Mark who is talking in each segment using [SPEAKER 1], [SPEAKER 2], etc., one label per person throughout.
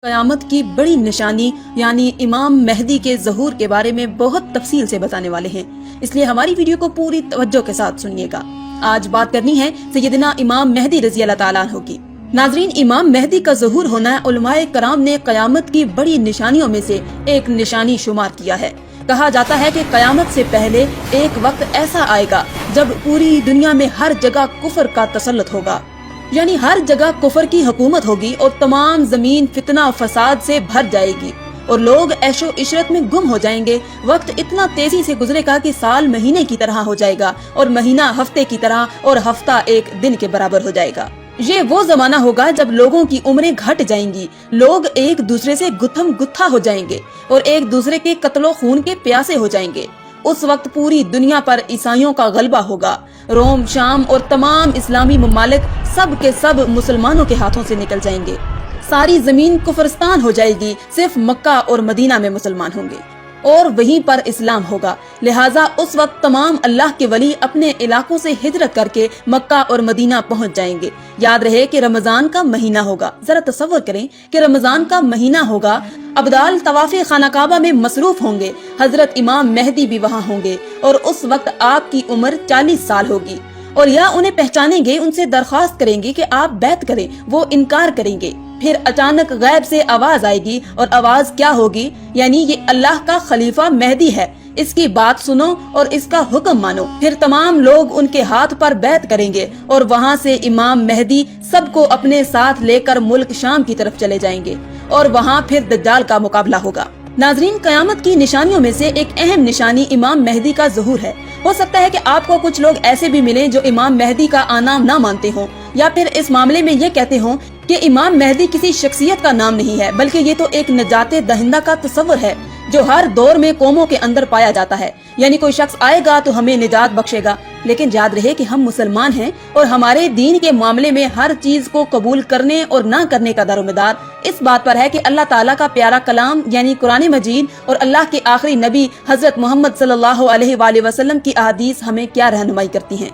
[SPEAKER 1] قیامت کی بڑی نشانی یعنی امام مہدی کے ظہور کے بارے میں بہت تفصیل سے بتانے والے ہیں، اس لیے ہماری ویڈیو کو پوری توجہ کے ساتھ سنیے گا۔ آج بات کرنی ہے سیدنا امام مہدی رضی اللہ تعالیٰ عنہ کی۔ ناظرین، امام مہدی کا ظہور ہونا علماء کرام نے قیامت کی بڑی نشانیوں میں سے ایک نشانی شمار کیا ہے۔ کہا جاتا ہے کہ قیامت سے پہلے ایک وقت ایسا آئے گا جب پوری دنیا میں ہر جگہ کفر کا تسلط ہوگا، یعنی ہر جگہ کفر کی حکومت ہوگی اور تمام زمین فتنہ و فساد سے بھر جائے گی اور لوگ عیش و عشرت میں گم ہو جائیں گے۔ وقت اتنا تیزی سے گزرے گا کہ سال مہینے کی طرح ہو جائے گا اور مہینہ ہفتے کی طرح اور ہفتہ ایک دن کے برابر ہو جائے گا۔ یہ وہ زمانہ ہوگا جب لوگوں کی عمریں گھٹ جائیں گی، لوگ ایک دوسرے سے گتھم گتھا ہو جائیں گے اور ایک دوسرے کے قتل و خون کے پیاسے ہو جائیں گے۔ اس وقت پوری دنیا پر عیسائیوں کا غلبہ ہوگا۔ روم، شام اور تمام اسلامی ممالک سب کے سب مسلمانوں کے ہاتھوں سے نکل جائیں گے۔ ساری زمین کفرستان ہو جائے گی، صرف مکہ اور مدینہ میں مسلمان ہوں گے اور وہیں پر اسلام ہوگا۔ لہٰذا اس وقت تمام اللہ کے ولی اپنے علاقوں سے ہجرت کر کے مکہ اور مدینہ پہنچ جائیں گے۔ یاد رہے کہ رمضان کا مہینہ ہوگا۔ ذرا تصور کریں کہ رمضان کا مہینہ ہوگا، ابدال طواف خانہ کعبہ میں مصروف ہوں گے، حضرت امام مہدی بھی وہاں ہوں گے اور اس وقت آپ کی عمر 40 سال ہوگی، اور یا انہیں پہچانیں گے، ان سے درخواست کریں گے کہ آپ بیعت کریں، وہ انکار کریں گے۔ پھر اچانک غیب سے آواز آئے گی، اور آواز کیا ہوگی؟ یعنی یہ اللہ کا خلیفہ مہدی ہے، اس کی بات سنو اور اس کا حکم مانو۔ پھر تمام لوگ ان کے ہاتھ پر بیعت کریں گے اور وہاں سے امام مہدی سب کو اپنے ساتھ لے کر ملک شام کی طرف چلے جائیں گے اور وہاں پھر دجال کا مقابلہ ہوگا۔ ناظرین، قیامت کی نشانیوں میں سے ایک اہم نشانی امام مہدی کا ظہور ہے۔ ہو سکتا ہے کہ آپ کو کچھ لوگ ایسے بھی ملیں جو امام مہدی کا آنا نہ مانتے ہوں، یا پھر اس معاملے میں یہ کہتے ہوں کہ امام مہدی کسی شخصیت کا نام نہیں ہے، بلکہ یہ تو ایک نجات دہندہ کا تصور ہے جو ہر دور میں قوموں کے اندر پایا جاتا ہے، یعنی کوئی شخص آئے گا تو ہمیں نجات بخشے گا۔ لیکن یاد رہے کہ ہم مسلمان ہیں اور ہمارے دین کے معاملے میں ہر چیز کو قبول کرنے اور نہ کرنے کا دارومدار اس بات پر ہے کہ اللہ تعالیٰ کا پیارا کلام یعنی قرآن مجید اور اللہ کے آخری نبی حضرت محمد صلی اللہ علیہ وآلہ وسلم کی احادیث ہمیں کیا رہنمائی کرتی ہیں۔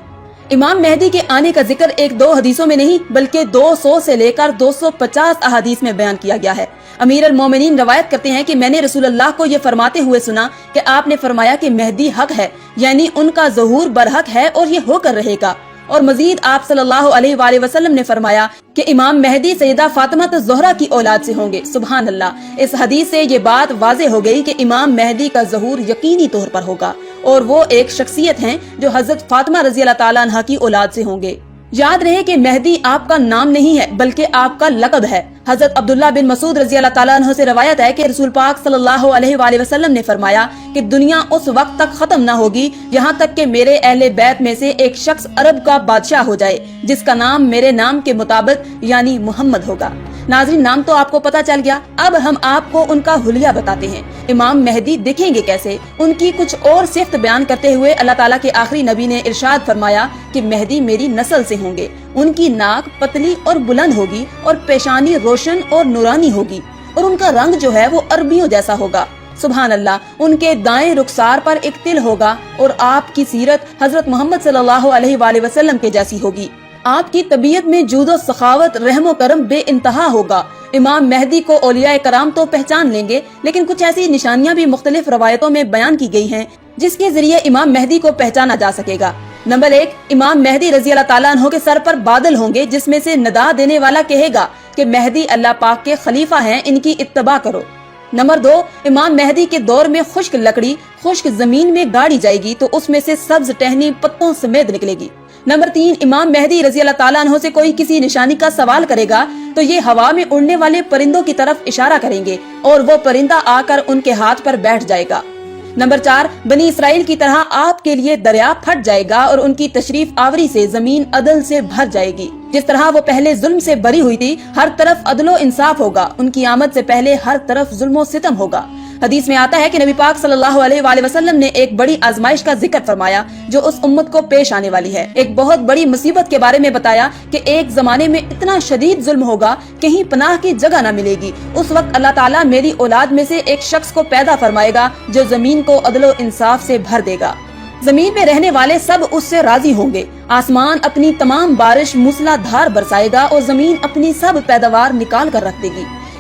[SPEAKER 1] امام مہدی کے آنے کا ذکر ایک دو حدیثوں میں نہیں بلکہ 200 سے لے کر 250 احادیث میں بیان کیا گیا ہے۔ امیر المومنین روایت کرتے ہیں کہ میں نے رسول اللہ کو یہ فرماتے ہوئے سنا کہ آپ نے فرمایا کہ مہدی حق ہے، یعنی ان کا ظہور برحق ہے اور یہ ہو کر رہے گا۔ اور مزید آپ صلی اللہ علیہ وآلہ وسلم نے فرمایا کہ امام مہدی سیدہ فاطمہ الزہرا کی اولاد سے ہوں گے۔ سبحان اللہ! اس حدیث سے یہ بات واضح ہو گئی کہ امام مہدی کا ظہور یقینی طور پر ہوگا اور وہ ایک شخصیت ہیں جو حضرت فاطمہ رضی اللہ تعالیٰ عنہ کی اولاد سے ہوں گے۔ یاد رہے کہ مہدی آپ کا نام نہیں ہے بلکہ آپ کا لقب ہے۔ حضرت عبداللہ بن مسعود رضی اللہ تعالیٰ عنہ سے روایت ہے کہ رسول پاک صلی اللہ علیہ وآلہ وسلم نے فرمایا کہ دنیا اس وقت تک ختم نہ ہوگی یہاں تک کہ میرے اہل بیت میں سے ایک شخص عرب کا بادشاہ ہو جائے جس کا نام میرے نام کے مطابق یعنی محمد ہوگا۔ ناظرین، نام تو آپ کو پتا چل گیا، اب ہم آپ کو ان کا حلیہ بتاتے ہیں۔ امام مہدی دکھیں گے کیسے؟ ان کی کچھ اور صفت بیان کرتے ہوئے اللہ تعالیٰ کے آخری نبی نے ارشاد فرمایا کہ مہدی میری نسل سے ہوں گے، ان کی ناک پتلی اور بلند ہوگی اور پیشانی روشن اور نورانی ہوگی اور ان کا رنگ جو ہے وہ عربیوں جیسا ہوگا۔ سبحان اللہ! ان کے دائیں رخسار پر ایک تل ہوگا اور آپ کی سیرت حضرت محمد صلی اللہ علیہ وآلہ وسلم کے جیسی ہوگی۔ آپ کی طبیعت میں جود و سخاوت، رحم و کرم بے انتہا ہوگا۔ امام مہدی کو اولیاء کرام تو پہچان لیں گے، لیکن کچھ ایسی نشانیاں بھی مختلف روایتوں میں بیان کی گئی ہیں جس کے ذریعے امام مہدی کو پہچانا جا سکے گا۔ نمبر 1، امام مہدی رضی اللہ تعالیٰ عنہ کے سر پر بادل ہوں گے جس میں سے ندا دینے والا کہے گا کہ مہدی اللہ پاک کے خلیفہ ہیں، ان کی اتباع کرو۔ نمبر 2، امام مہدی کے دور میں خشک لکڑی خشک زمین میں گاڑی جائے گی تو اس میں سے سبز ٹہنی پتوں سمیت نکلے گی۔ نمبر 3، امام مہدی رضی اللہ تعالیٰ عنہ سے کوئی کسی نشانی کا سوال کرے گا تو یہ ہوا میں اڑنے والے پرندوں کی طرف اشارہ کریں گے اور وہ پرندہ آ کر ان کے ہاتھ پر بیٹھ جائے گا۔ نمبر 4، بنی اسرائیل کی طرح آپ کے لیے دریا پھٹ جائے گا اور ان کی تشریف آوری سے زمین عدل سے بھر جائے گی۔ جس طرح وہ پہلے ظلم سے بری ہوئی تھی، ہر طرف عدل و انصاف ہوگا، ان کی آمد سے پہلے ہر طرف ظلم و ستم ہوگا۔ حدیث میں آتا ہے کہ نبی پاک صلی اللہ علیہ وآلہ وسلم نے ایک بڑی آزمائش کا ذکر فرمایا جو اس امت کو پیش آنے والی ہے۔ ایک بہت بڑی مصیبت کے بارے میں بتایا کہ ایک زمانے میں اتنا شدید ظلم ہوگا کہیں پناہ کی جگہ نہ ملے گی۔ اس وقت اللہ تعالیٰ میری اولاد میں سے ایک شخص کو پیدا فرمائے گا جو زمین کو عدل و انصاف سے بھر دے گا۔ زمین میں رہنے والے سب اس سے راضی ہوں گے۔ آسمان اپنی تمام بارش موسلا دھار برسائے گا اور زمین اپنی سب پیداوار نکال کر رکھ دے گی۔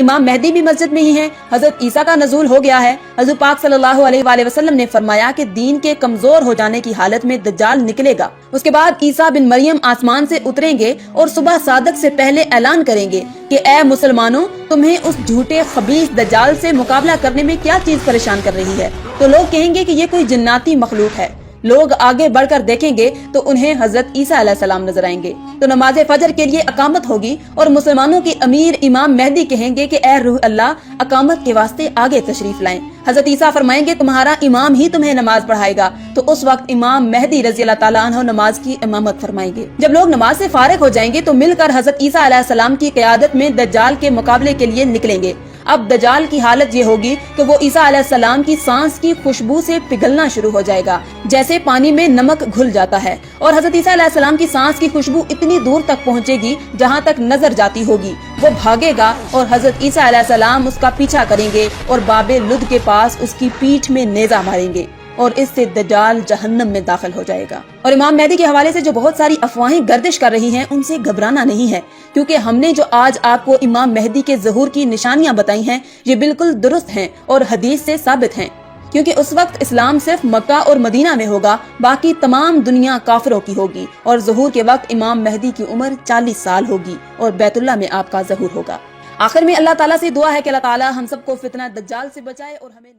[SPEAKER 1] امام مہدی بھی مسجد میں ہی ہیں۔ حضرت عیسیٰ کا نزول ہو گیا ہے۔ حضور پاک صلی اللہ علیہ وآلہ وسلم نے فرمایا کہ دین کے کمزور ہو جانے کی حالت میں دجال نکلے گا۔ اس کے بعد عیسیٰ بن مریم آسمان سے اتریں گے اور صبح صادق سے پہلے اعلان کریں گے کہ اے مسلمانوں، تمہیں اس جھوٹے خبیث دجال سے مقابلہ کرنے میں کیا چیز پریشان کر رہی ہے؟ تو لوگ کہیں گے کہ یہ کوئی جناتی مخلوق ہے۔ لوگ آگے بڑھ کر دیکھیں گے تو انہیں حضرت عیسیٰ علیہ السلام نظر آئیں گے۔ تو نماز فجر کے لیے اقامت ہوگی اور مسلمانوں کی امیر امام مہدی کہیں گے کہ اے روح اللہ، اقامت کے واسطے آگے تشریف لائیں۔ حضرت عیسیٰ فرمائیں گے تمہارا امام ہی تمہیں نماز پڑھائے گا۔ تو اس وقت امام مہدی رضی اللہ تعالیٰ عنہ نماز کی امامت فرمائیں گے۔ جب لوگ نماز سے فارغ ہو جائیں گے تو مل کر حضرت عیسیٰ علیہ السلام کی قیادت میں دجال کے مقابلے کے لیے نکلیں گے۔ اب دجال کی حالت یہ ہوگی کہ وہ عیسیٰ علیہ السلام کی سانس کی خوشبو سے پگھلنا شروع ہو جائے گا، جیسے پانی میں نمک گھل جاتا ہے، اور حضرت عیسیٰ علیہ السلام کی سانس کی خوشبو اتنی دور تک پہنچے گی جہاں تک نظر جاتی ہوگی۔ وہ بھاگے گا اور حضرت عیسیٰ علیہ السلام اس کا پیچھا کریں گے اور باب لد کے پاس اس کی پیٹھ میں نیزہ ماریں گے، اور اس سے دجال جہنم میں داخل ہو جائے گا۔ اور امام مہدی کے حوالے سے جو بہت ساری افواہیں گردش کر رہی ہیں، ان سے گھبرانا نہیں ہے، کیونکہ ہم نے جو آج آپ کو امام مہدی کے ظہور کی نشانیاں بتائی ہیں، یہ بالکل درست ہیں اور حدیث سے ثابت ہیں۔ کیونکہ اس وقت اسلام صرف مکہ اور مدینہ میں ہوگا، باقی تمام دنیا کافروں کی ہوگی، اور ظہور کے وقت امام مہدی کی عمر 40 سال ہوگی اور بیت اللہ میں آپ کا ظہور ہوگا۔ آخر میں اللہ تعالیٰ سے دعا ہے کہ اللہ تعالیٰ ہم سب کو فتنہ دجال سے بچائے اور ہمیں